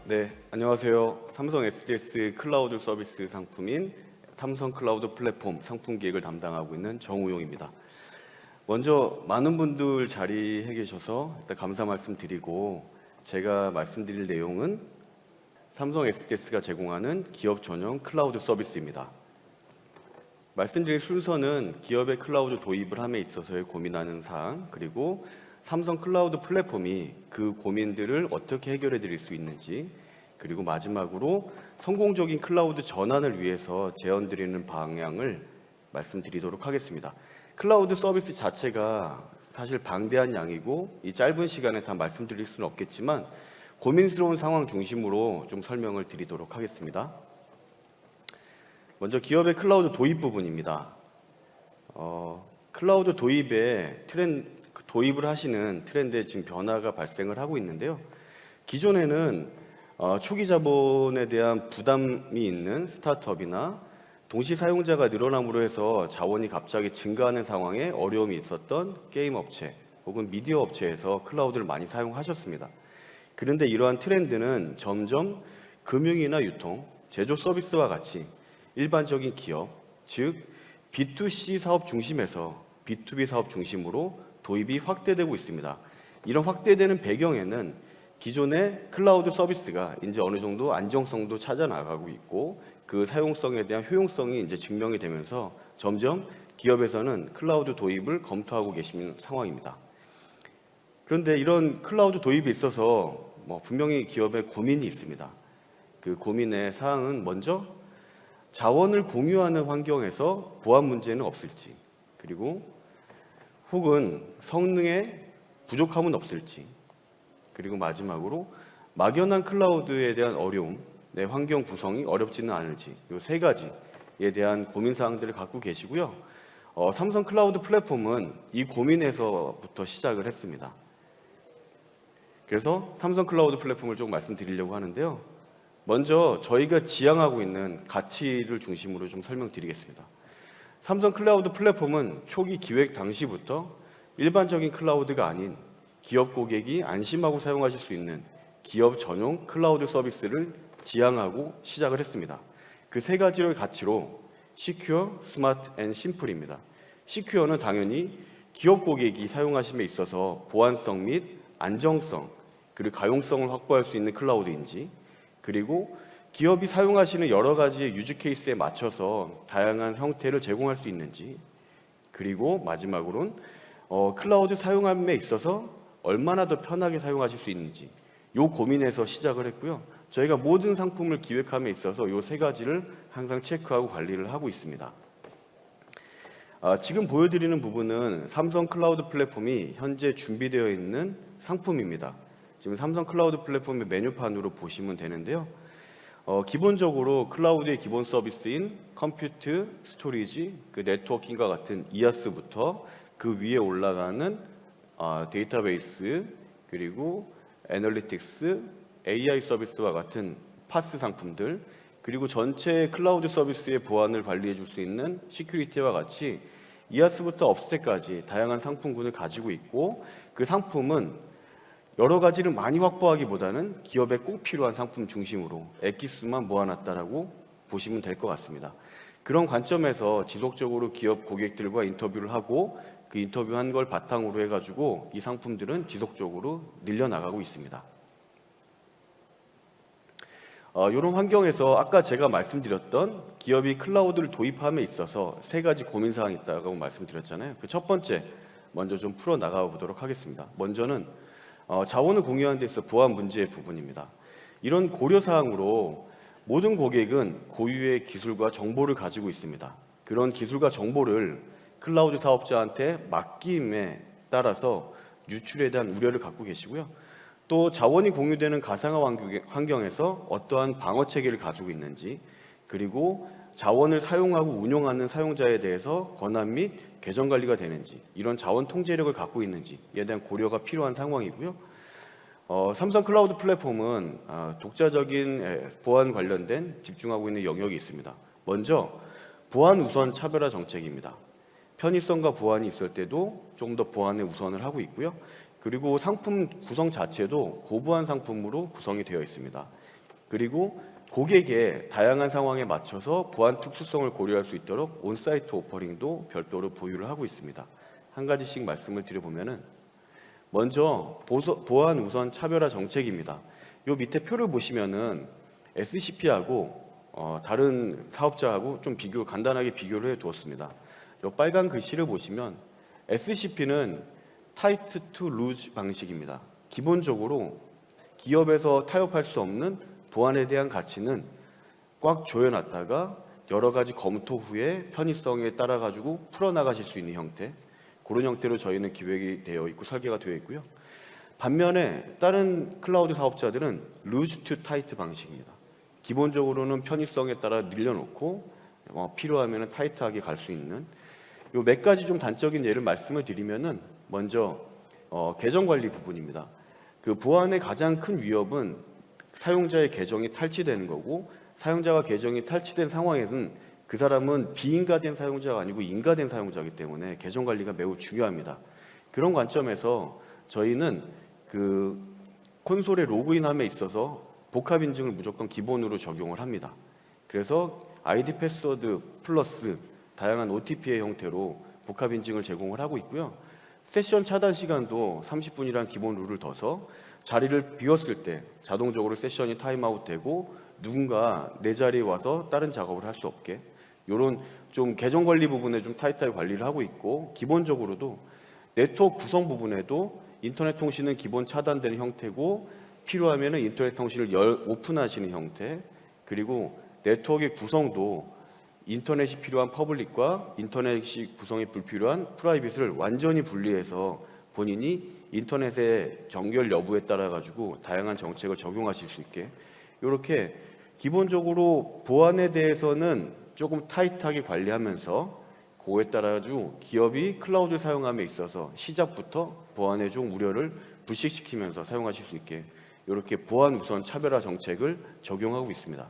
네, 안녕하세요. 삼성 SDS 클라우드 서비스 상품인 삼성 클라우드 플랫폼 상품 기획을 담당하고 있는 정우용입니다. 먼저 많은 분들 자리해 계셔서 일단 감사 말씀드리고, 제가 말씀드릴 내용은 삼성 SDS가 제공하는 기업 전용 클라우드 서비스입니다. 말씀드릴 순서는 기업의 클라우드 도입을 함에 있어서의 고민하는 사항, 그리고 삼성 클라우드 플랫폼이 그 고민들을 어떻게 해결해 드릴 수 있는지, 그리고 마지막으로 성공적인 클라우드 전환을 위해서 제언 드리는 방향을 말씀드리도록 하겠습니다. 클라우드 서비스 자체가 사실 방대한 양이고 이 짧은 시간에 다 말씀드릴 수는 없겠지만 고민스러운 상황 중심으로 좀 설명을 드리도록 하겠습니다. 먼저 기업의 클라우드 도입 부분입니다. 클라우드 도입을 하시는 트렌드에 지금 변화가 발생을 하고 있는데요. 기존에는 초기 자본에 대한 부담이 있는 스타트업이나 동시 사용자가 늘어남으로 해서 자원이 갑자기 증가하는 상황에 어려움이 있었던 게임 업체 혹은 미디어 업체에서 클라우드를 많이 사용하셨습니다. 그런데 이러한 트렌드는 점점 금융이나 유통, 제조 서비스와 같이 일반적인 기업, 즉 B2C 사업 중심에서 B2B 사업 중심으로 도입이 확대되고 있습니다. 이런 확대되는 배경에는 기존의 클라우드 서비스가 이제 어느 정도 안정성도 찾아 나가고 있고 그 사용성에 대한 효용성이 이제 증명이 되면서 점점 기업에서는 클라우드 도입을 검토하고 계시는 상황입니다. 그런데 이런 클라우드 도입에 있어서 분명히 기업의 고민이 있습니다. 그 고민의 사항은 먼저 자원을 공유하는 환경에서 보안 문제는 없을지, 그리고 혹은 성능에 부족함은 없을지, 그리고 마지막으로 막연한 클라우드에 대한 어려움, 내 환경 구성이 어렵지는 않을지, 이 세 가지에 대한 고민 사항들을 갖고 계시고요. 삼성 클라우드 플랫폼은 이 고민에서부터 시작을 했습니다. 그래서 삼성 클라우드 플랫폼을 좀 말씀드리려고 하는데요. 먼저 저희가 지향하고 있는 가치를 중심으로 좀 설명드리겠습니다. 삼성 클라우드 플랫폼은 초기 기획 당시부터 일반적인 클라우드가 아닌 기업 고객이 안심하고 사용하실 수 있는 기업 전용 클라우드 서비스를 지향하고 시작을 했습니다. 그 세 가지의 가치로 시큐어, 스마트 앤 심플입니다. 시큐어는 당연히 기업 고객이 사용하심에 있어서 보안성 및 안정성, 그리고 가용성을 확보할 수 있는 클라우드인지, 그리고 기업이 사용하시는 여러 가지의 유즈 케이스에 맞춰서 다양한 형태를 제공할 수 있는지, 그리고 마지막으로는 클라우드 사용함에 있어서 얼마나 더 편하게 사용하실 수 있는지, 이 고민에서 시작을 했고요. 저희가 모든 상품을 기획함에 있어서 이 세 가지를 항상 체크하고 관리를 하고 있습니다. 지금 보여드리는 부분은 삼성 클라우드 플랫폼이 현재 준비되어 있는 상품입니다. 지금 삼성 클라우드 플랫폼의 메뉴판으로 보시면 되는데요. 기본적으로 클라우드의 기본 서비스인 컴퓨트, 스토리지, 그 네트워킹과 같은 이아스부터 그 위에 올라가는 데이터베이스, 그리고 애널리틱스, AI 서비스와 같은 파스 상품들, 그리고 전체 클라우드 서비스의 보안을 관리해 줄 수 있는 시큐리티와 같이 이아스부터 업스택까지 다양한 상품군을 가지고 있고, 그 상품은 여러 가지를 많이 확보하기보다는 기업에 꼭 필요한 상품 중심으로 엑기스만 모아놨다라고 보시면 될 것 같습니다. 그런 관점에서 지속적으로 기업 고객들과 인터뷰를 하고 그 인터뷰한 걸 바탕으로 해가지고 이 상품들은 지속적으로 늘려나가고 있습니다. 이런 환경에서 아까 제가 말씀드렸던 기업이 클라우드를 도입함에 있어서 세 가지 고민사항이 있다고 말씀드렸잖아요. 그 첫 번째 먼저 좀 풀어나가 보도록 하겠습니다. 먼저는 자원을 공유하는 데 있어 보안 문제의 부분입니다. 이런 고려사항으로 모든 고객은 고유의 기술과 정보를 가지고 있습니다. 그런 기술과 정보를 클라우드 사업자한테 맡김에 따라서 유출에 대한 우려를 갖고 계시고요. 또 자원이 공유되는 가상화 환경에서 어떠한 방어 체계를 가지고 있는지, 그리고 자원을 사용하고 운용하는 사용자에 대해서 권한 및 계정 관리가 되는지, 이런 자원 통제력을 갖고 있는지에 대한 고려가 필요한 상황이고요. 삼성 클라우드 플랫폼은 독자적인 보안 관련된 집중하고 있는 영역이 있습니다. 먼저 보안 우선 차별화 정책입니다. 편의성과 보안이 있을 때도 좀 더 보안에 우선을 하고 있고요. 그리고 상품 구성 자체도 고부한 상품으로 구성이 되어 있습니다. 그리고 고객의 다양한 상황에 맞춰서 보안 특수성을 고려할 수 있도록 온사이트 오퍼링도 별도로 보유를 하고 있습니다. 한 가지씩 말씀을 드려보면은 먼저 보안 우선 차별화 정책입니다. 요 밑에 표를 보시면은 SCP하고 다른 사업자하고 좀 간단하게 비교를 해 두었습니다. 요 빨간 글씨를 보시면 SCP는 타이트 투 루즈 방식입니다. 기본적으로 기업에서 타협할 수 없는 보안에 대한 가치는 꽉 조여놨다가 여러 가지 검토 후에 편의성에 따라 가지고 풀어나가실 수 있는 형태, 그런 형태로 저희는 기획이 되어 있고 설계가 되어 있고요. 반면에 다른 클라우드 사업자들은 루즈 투 타이트 방식입니다. 기본적으로는 편의성에 따라 늘려놓고 필요하면 타이트하게 갈 수 있는 요 몇 가지 좀 단적인 예를 말씀을 드리면은 먼저 계정 관리 부분입니다. 그 보안의 가장 큰 위협은 사용자의 계정이 탈취되는 거고, 사용자가 계정이 탈취된 상황에서는 그 사람은 비인가된 사용자가 아니고 인가된 사용자이기 때문에 계정 관리가 매우 중요합니다. 그런 관점에서 저희는 그 콘솔에 로그인함에 있어서 복합 인증을 무조건 기본으로 적용을 합니다. 그래서 아이디 패스워드 플러스 다양한 OTP의 형태로 복합 인증을 제공을 하고 있고요. 세션 차단 시간도 30분이란 기본 룰을 둬서 자리를 비웠을 때 자동적으로 세션이 타임아웃 되고 누군가 내 자리에 와서 다른 작업을 할 수 없게, 이런 좀 계정 관리 부분에 좀 타이트하게 관리를 하고 있고, 기본적으로도 네트워크 구성 부분에도 인터넷 통신은 기본 차단되는 형태고 필요하면 인터넷 통신을 오픈하시는 형태, 그리고 네트워크의 구성도 인터넷이 필요한 퍼블릭과 인터넷이 구성이 불필요한 프라이빗을 완전히 분리해서 본인이 인터넷의 연결 여부에 따라 가지고 다양한 정책을 적용하실 수 있게, 이렇게 기본적으로 보안에 대해서는 조금 타이트하게 관리하면서 그거에 따라 가지고 기업이 클라우드 사용함에 있어서 시작부터 보안에 좀 우려를 불식시키면서 사용하실 수 있게 이렇게 보안 우선 차별화 정책을 적용하고 있습니다.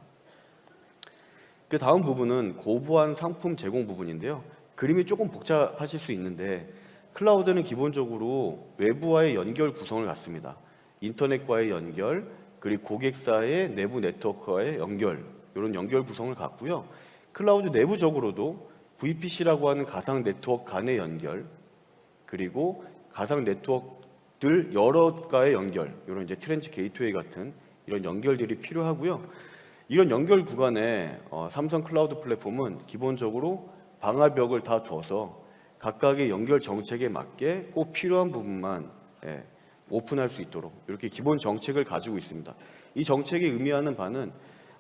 그 다음 부분은 고보안 상품 제공 부분인데요. 그림이 조금 복잡하실 수 있는데 클라우드는 기본적으로 외부와의 연결 구성을 갖습니다. 인터넷과의 연결, 그리고 고객사의 내부 네트워크와의 연결, 이런 연결 구성을 갖고요. 클라우드 내부적으로도 VPC라고 하는 가상 네트워크 간의 연결, 그리고 가상 네트워크들 여러 가의 연결, 이런 이제 트렌치 게이트웨이 같은 이런 연결들이 필요하고요. 이런 연결 구간에 삼성 클라우드 플랫폼은 기본적으로 방화벽을 다 둬서 각각의 연결 정책에 맞게 꼭 필요한 부분만 오픈할 수 있도록 이렇게 기본 정책을 가지고 있습니다. 이 정책이 의미하는 바는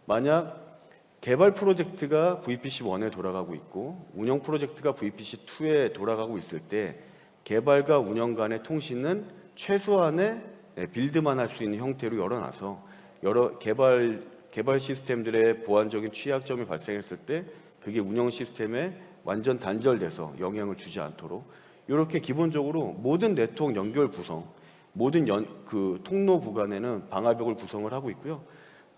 만약 개발 프로젝트가 VPC1에 돌아가고 있고 운영 프로젝트가 VPC2에 돌아가고 있을 때 개발과 운영 간의 통신은 최소한의 빌드만 할 수 있는 형태로 열어놔서 여러 개발 시스템들의 보안적인 취약점이 발생했을 때 그게 운영 시스템에 완전 단절돼서 영향을 주지 않도록 이렇게 기본적으로 모든 네트워크 연결 구성, 모든 그 통로 구간에는 방화벽을 구성을 하고 있고요.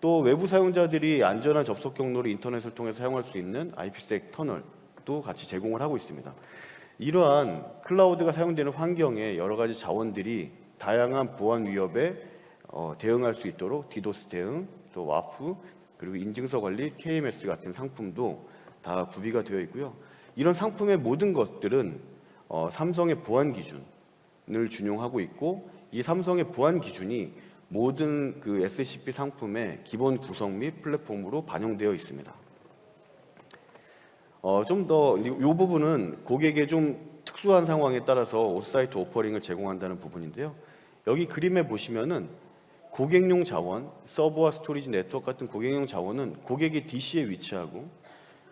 또 외부 사용자들이 안전한 접속 경로를 인터넷을 통해서 사용할 수 있는 IPsec 터널도 같이 제공을 하고 있습니다. 이러한 클라우드가 사용되는 환경에 여러 가지 자원들이 다양한 보안 위협에 대응할 수 있도록 디도스 대응, 또 와프, 그리고 인증서 관리, KMS 같은 상품도 다 구비가 되어 있고요. 이런 상품의 모든 것들은 삼성의 보안 기준을 준용하고 있고, 이 삼성의 보안 기준이 모든 그 SCP 상품의 기본 구성 및 플랫폼으로 반영되어 있습니다. 좀 더 이 부분은 고객의 좀 특수한 상황에 따라서 온사이트 오퍼링을 제공한다는 부분인데요. 여기 그림에 보시면은 고객용 자원, 서버와 스토리지 네트워크 같은 고객용 자원은 고객의 DC에 위치하고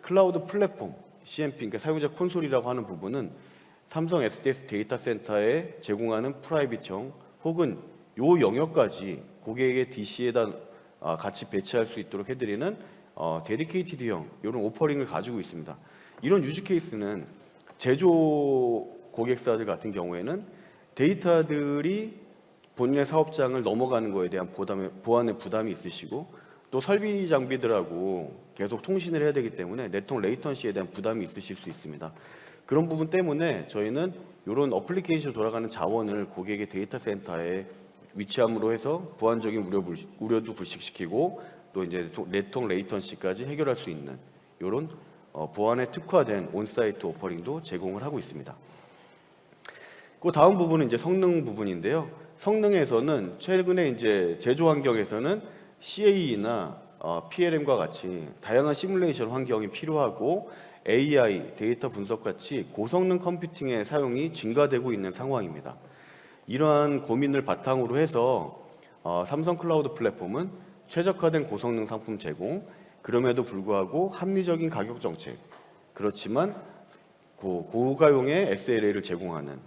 클라우드 플랫폼, CMP, 그러니까 사용자 콘솔이라고 하는 부분은 삼성 SDS 데이터 센터에 제공하는 프라이빗형 혹은 요 영역까지 고객의 DC에다 같이 배치할 수 있도록 해드리는 데디케이티드형 이런 오퍼링을 가지고 있습니다. 이런 유즈 케이스는 제조 고객사들 같은 경우에는 데이터들이 본인의 사업장을 넘어가는 거에 대한 보안의 부담이 있으시고 또 설비 장비들하고 계속 통신을 해야 되기 때문에 네트워크 레이턴시에 대한 부담이 있으실 수 있습니다. 그런 부분 때문에 저희는 이런 어플리케이션 돌아가는 자원을 고객의 데이터 센터에 위치함으로 해서 보안적인 우려도 불식시키고 또 이제 네트워크 레이턴시까지 해결할 수 있는 이런 보안에 특화된 온사이트 오퍼링도 제공을 하고 있습니다. 그 다음 부분은 이제 성능 부분인데요. 성능에서는 최근에 이제 제조 환경에서는 CAE나 PLM과 같이 다양한 시뮬레이션 환경이 필요하고 AI, 데이터 분석 같이 고성능 컴퓨팅의 사용이 증가되고 있는 상황입니다. 이러한 고민을 바탕으로 해서 삼성 클라우드 플랫폼은 최적화된 고성능 상품 제공, 그럼에도 불구하고 합리적인 가격 정책, 그렇지만 고가용의 SLA를 제공하는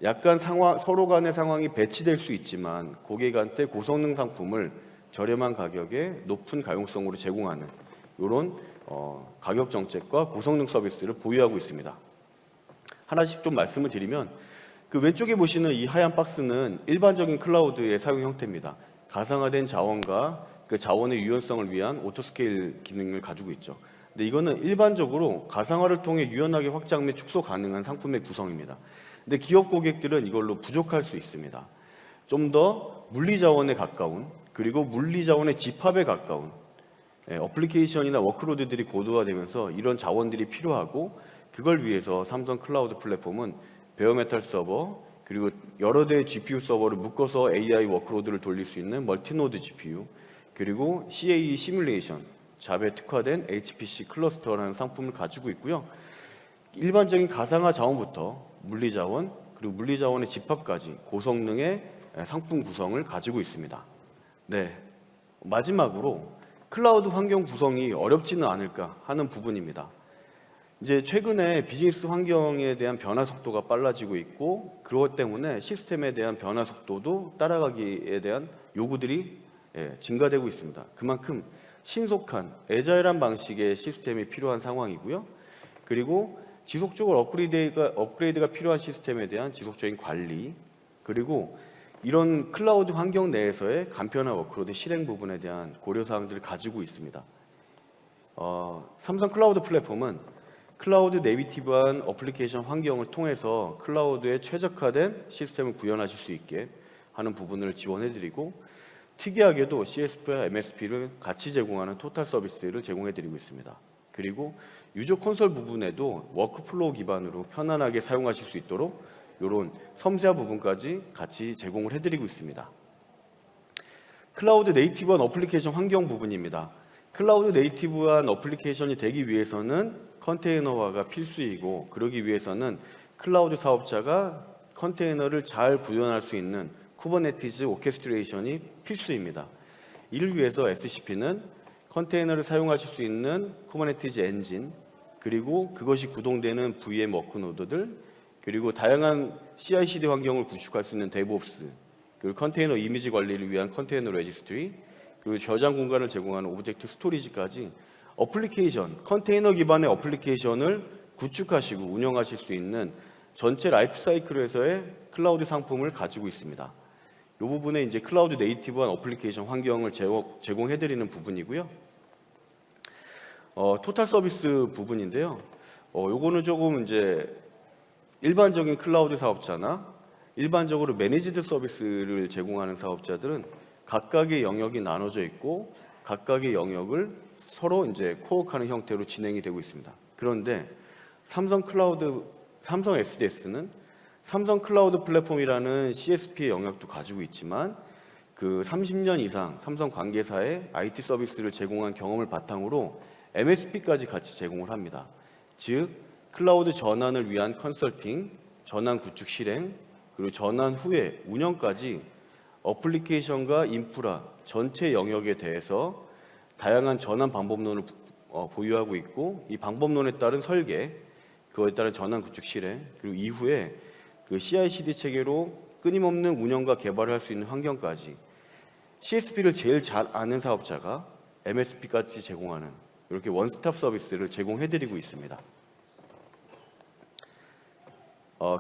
약간 서로 간의 상황이 배치될 수 있지만 고객한테 고성능 상품을 저렴한 가격에 높은 가용성으로 제공하는 이런 가격 정책과 고성능 서비스를 보유하고 있습니다. 하나씩 좀 말씀을 드리면 그 왼쪽에 보시는 이 하얀 박스는 일반적인 클라우드의 사용 형태입니다. 가상화된 자원과 그 자원의 유연성을 위한 오토스케일 기능을 가지고 있죠. 근데 이거는 일반적으로 가상화를 통해 유연하게 확장 및 축소 가능한 상품의 구성입니다. 근데 기업 고객들은 이걸로 부족할 수 있습니다. 좀 더 물리 자원에 가까운 그리고 물리 자원의 집합에 가까운 어플리케이션이나 워크로드들이 고도화되면서 이런 자원들이 필요하고 그걸 위해서 삼성 클라우드 플랫폼은 베어메탈 서버 그리고 여러 대의 GPU 서버를 묶어서 AI 워크로드를 돌릴 수 있는 멀티노드 GPU 그리고 CAE 시뮬레이션 잡에 특화된 HPC 클러스터라는 상품을 가지고 있고요. 일반적인 가상화 자원부터 물리 자원 그리고 물리 자원의 집합까지 고성능의 상품 구성을 가지고 있습니다. 네, 마지막으로 클라우드 환경 구성이 어렵지는 않을까 하는 부분입니다. 이제 최근에 비즈니스 환경에 대한 변화 속도가 빨라지고 있고 그것 때문에 시스템에 대한 변화 속도도 따라가기에 대한 요구들이 증가되고 있습니다. 그만큼 신속한 애자일한 방식의 시스템이 필요한 상황이고요. 그리고 지속적으로 업그레이드가 필요한 시스템에 대한 지속적인 관리 그리고 이런 클라우드 환경 내에서의 간편한 워크로드 실행 부분에 대한 고려사항들을 가지고 있습니다. 삼성 클라우드 플랫폼은 클라우드 네이티브한 어플리케이션 환경을 통해서 클라우드에 최적화된 시스템을 구현하실 수 있게 하는 부분을 지원해드리고 특이하게도 CSP와 MSP를 같이 제공하는 토탈 서비스를 제공해드리고 있습니다. 그리고 유저 콘솔 부분에도 워크플로우 기반으로 편안하게 사용하실 수 있도록 이런 섬세한 부분까지 같이 제공을 해드리고 있습니다. 클라우드 네이티브한 어플리케이션 환경 부분입니다. 클라우드 네이티브한 어플리케이션이 되기 위해서는 컨테이너화가 필수이고 그러기 위해서는 클라우드 사업자가 컨테이너를 잘 구현할 수 있는 쿠버네티즈 오케스트레이션이 필수입니다. 이를 위해서 SCP는 컨테이너를 사용하실 수 있는 쿠버네티즈 엔진 그리고 그것이 구동되는 VM 워크노드들 그리고 다양한 CI/CD 환경을 구축할 수 있는 데브옵스 그리고 컨테이너 이미지 관리를 위한 컨테이너 레지스트리 그리고 저장 공간을 제공하는 오브젝트 스토리지까지 어플리케이션, 컨테이너 기반의 어플리케이션을 구축하시고 운영하실 수 있는 전체 라이프 사이클에서의 클라우드 상품을 가지고 있습니다. 이 부분에 이제 클라우드 네이티브한 어플리케이션 환경을 제공해드리는 부분이고요. 토탈 서비스 부분인데요. 요거는 조금 이제 일반적인 클라우드 사업자나 일반적으로 매니지드 서비스를 제공하는 사업자들은 각각의 영역이 나눠져 있고 각각의 영역을 서로 이제 코어하는 형태로 진행이 되고 있습니다. 그런데 삼성 SDS는 삼성 클라우드 플랫폼이라는 CSP의 영역도 가지고 있지만 그 30년 이상 삼성 관계사의 IT 서비스를 제공한 경험을 바탕으로 MSP까지 같이 제공을 합니다. 즉 클라우드 전환을 위한 컨설팅, 전환 구축 실행, 그리고 전환 후에 운영까지 어플리케이션과 인프라 전체 영역에 대해서 다양한 전환 방법론을 보유하고 있고 이 방법론에 따른 설계, 그거에 따른 전환 구축 실행, 그리고 이후에 그 CI/CD 체계로 끊임없는 운영과 개발을 할 수 있는 환경까지 CSP를 제일 잘 아는 사업자가 MSP까지 제공하는 이렇게 원스톱 서비스를 제공해드리고 있습니다.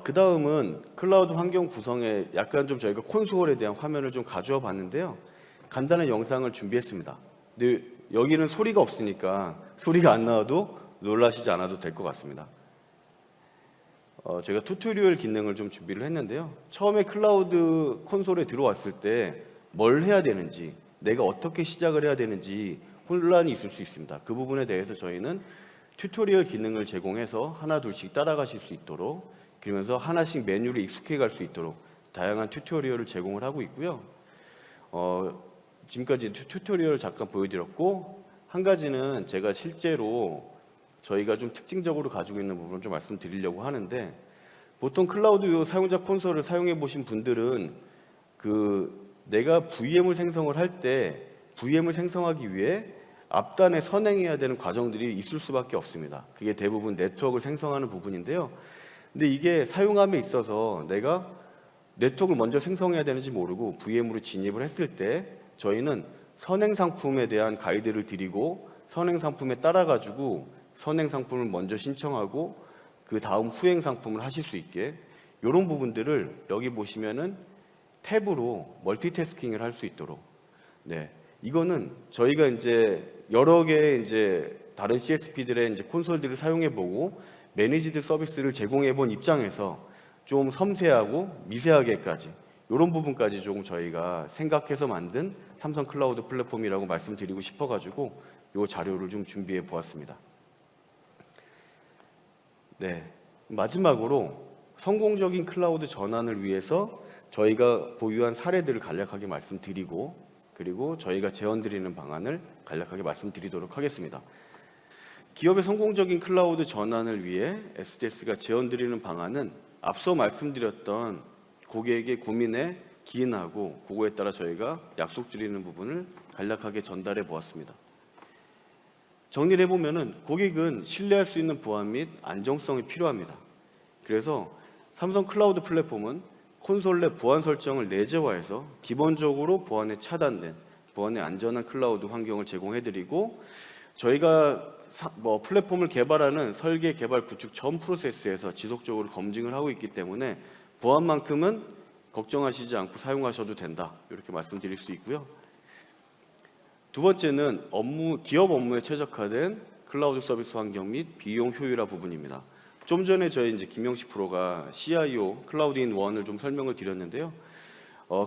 그 다음은 클라우드 환경 구성에 약간 좀 저희가 콘솔에 대한 화면을 좀 가져와 봤는데요. 간단한 영상을 준비했습니다. 근데 여기는 소리가 없으니까 소리가 안 나와도 놀라시지 않아도 될 것 같습니다. 제가 튜토리얼 기능을 좀 준비를 했는데요. 처음에 클라우드 콘솔에 들어왔을 때 뭘 해야 되는지, 내가 어떻게 시작을 해야 되는지 혼란이 있을 수 있습니다. 그 부분에 대해서 저희는 튜토리얼 기능을 제공해서 하나 둘씩 따라가실 수 있도록, 그러면서 하나씩 메뉴를 익숙해 갈 수 있도록 다양한 튜토리얼을 제공을 하고 있고요. 지금까지 튜토리얼을 잠깐 보여드렸고, 한 가지는 제가 실제로 저희가 좀 특징적으로 가지고 있는 부분을 좀 말씀드리려고 하는데, 보통 클라우드 사용자 콘솔을 사용해 보신 분들은 내가 VM을 생성을 할 때 VM을 생성하기 위해 앞단에 선행해야 되는 과정들이 있을 수밖에 없습니다. 그게 대부분 네트워크를 생성하는 부분인데요. 근데 이게 사용함에 있어서 내가 네트워크를 먼저 생성해야 되는지 모르고 VM으로 진입을 했을 때 저희는 선행 상품에 대한 가이드를 드리고, 선행 상품에 따라 가지고 선행 상품을 먼저 신청하고 그 다음 후행 상품을 하실 수 있게, 이런 부분들을 여기 보시면은 탭으로 멀티태스킹을 할 수 있도록, 이거는 저희가 이제 여러 개의 이제 다른 CSP들의 이제 콘솔들을 사용해보고 매니지드 서비스를 제공해본 입장에서 좀 섬세하고 미세하게까지 이런 부분까지 조금 저희가 생각해서 만든 삼성 클라우드 플랫폼이라고 말씀드리고 싶어가지고 이 자료를 좀 준비해 보았습니다. 마지막으로 성공적인 클라우드 전환을 위해서 저희가 보유한 사례들을 간략하게 말씀드리고, 그리고 저희가 제언드리는 방안을 간략하게 말씀드리도록 하겠습니다. 기업의 성공적인 클라우드 전환을 위해 SDS가 제언드리는 방안은 앞서 말씀드렸던 고객의 고민에 기인하고 그거에 따라 저희가 약속드리는 부분을 간략하게 전달해 보았습니다. 정리를 해보면은 고객은 신뢰할 수 있는 보안 및 안정성이 필요합니다. 그래서 삼성 클라우드 플랫폼은 콘솔 내 보안 설정을 내재화해서 기본적으로 보안에 차단된, 보안에 안전한 클라우드 환경을 제공해드리고, 저희가 플랫폼을 개발하는 설계, 개발, 구축 전 프로세스에서 지속적으로 검증을 하고 있기 때문에 보안만큼은 걱정하시지 않고 사용하셔도 된다, 이렇게 말씀드릴 수 있고요. 두 번째는 기업 업무에 최적화된 클라우드 서비스 환경 및 비용 효율화 부분입니다. 좀 전에 저희 이제 김영식 프로가 CIO 클라우드 인 원을 좀 설명을 드렸는데요.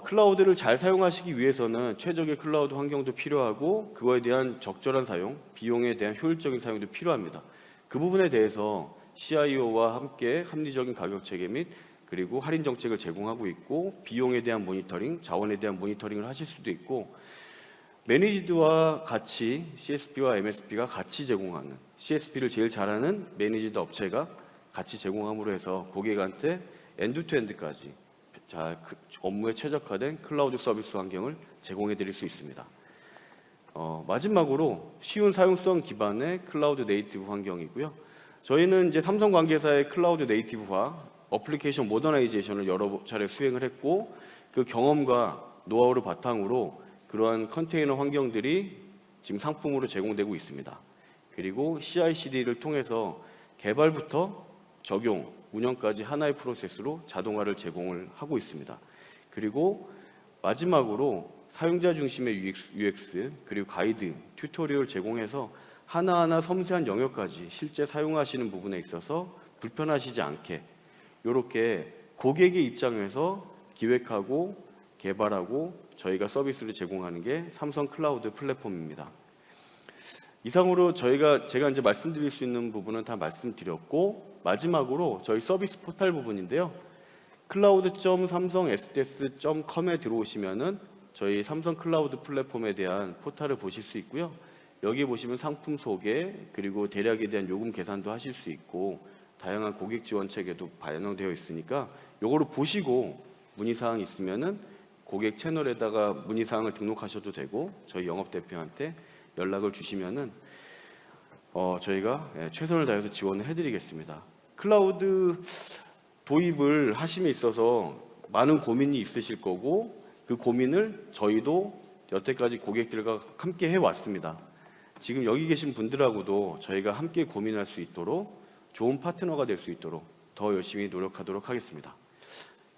클라우드를 잘 사용하시기 위해서는 최적의 클라우드 환경도 필요하고, 그거에 대한 적절한 사용, 비용에 대한 효율적인 사용도 필요합니다. 그 부분에 대해서 CIO와 함께 합리적인 가격 체계 및 그리고 할인 정책을 제공하고 있고, 비용에 대한 모니터링, 자원에 대한 모니터링을 하실 수도 있고, 매니지드와 같이 CSP와 MSP가 같이 제공하는, CSP를 제일 잘하는 매니지드 업체가 같이 제공함으로 해서 고객한테 엔드투엔드까지 업무에 최적화된 클라우드 서비스 환경을 제공해 드릴 수 있습니다. 마지막으로 쉬운 사용성 기반의 클라우드 네이티브 환경이고요. 저희는 이제 삼성 관계사의 클라우드 네이티브화, 어플리케이션 모더나이제이션을 여러 차례 수행을 했고, 그 경험과 노하우를 바탕으로 그러한 컨테이너 환경들이 지금 상품으로 제공되고 있습니다. 그리고 CI/CD를 통해서 개발부터 적용, 운영까지 하나의 프로세스로 자동화를 제공을 하고 있습니다. 그리고 마지막으로 사용자 중심의 UX 그리고 가이드, 튜토리얼 제공해서 하나하나 섬세한 영역까지 실제 사용하시는 부분에 있어서 불편하시지 않게, 이렇게 고객의 입장에서 기획하고 개발하고 저희가 서비스를 제공하는 게 삼성 클라우드 플랫폼입니다. 이상으로 제가 이제 말씀드릴 수 있는 부분은 다 말씀드렸고, 마지막으로 저희 서비스 포털 부분인데요. cloud.samsongsds.com에 들어오시면은 저희 삼성 클라우드 플랫폼에 대한 포털을 보실 수 있고요. 여기 보시면 상품 소개, 그리고 대략에 대한 요금 계산도 하실 수 있고, 다양한 고객 지원 체계도 반영되어 있으니까 요거를 보시고 문의사항 있으면은 고객 채널에다가 문의사항을 등록하셔도 되고, 저희 영업대표한테 연락을 주시면은 저희가 최선을 다해서 지원을 해드리겠습니다. 클라우드 도입을 하심에 있어서 많은 고민이 있으실 거고, 그 고민을 저희도 여태까지 고객들과 함께 해왔습니다. 지금 여기 계신 분들하고도 저희가 함께 고민할 수 있도록, 좋은 파트너가 될 수 있도록 더 열심히 노력하도록 하겠습니다.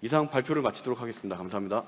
이상 발표를 마치도록 하겠습니다. 감사합니다.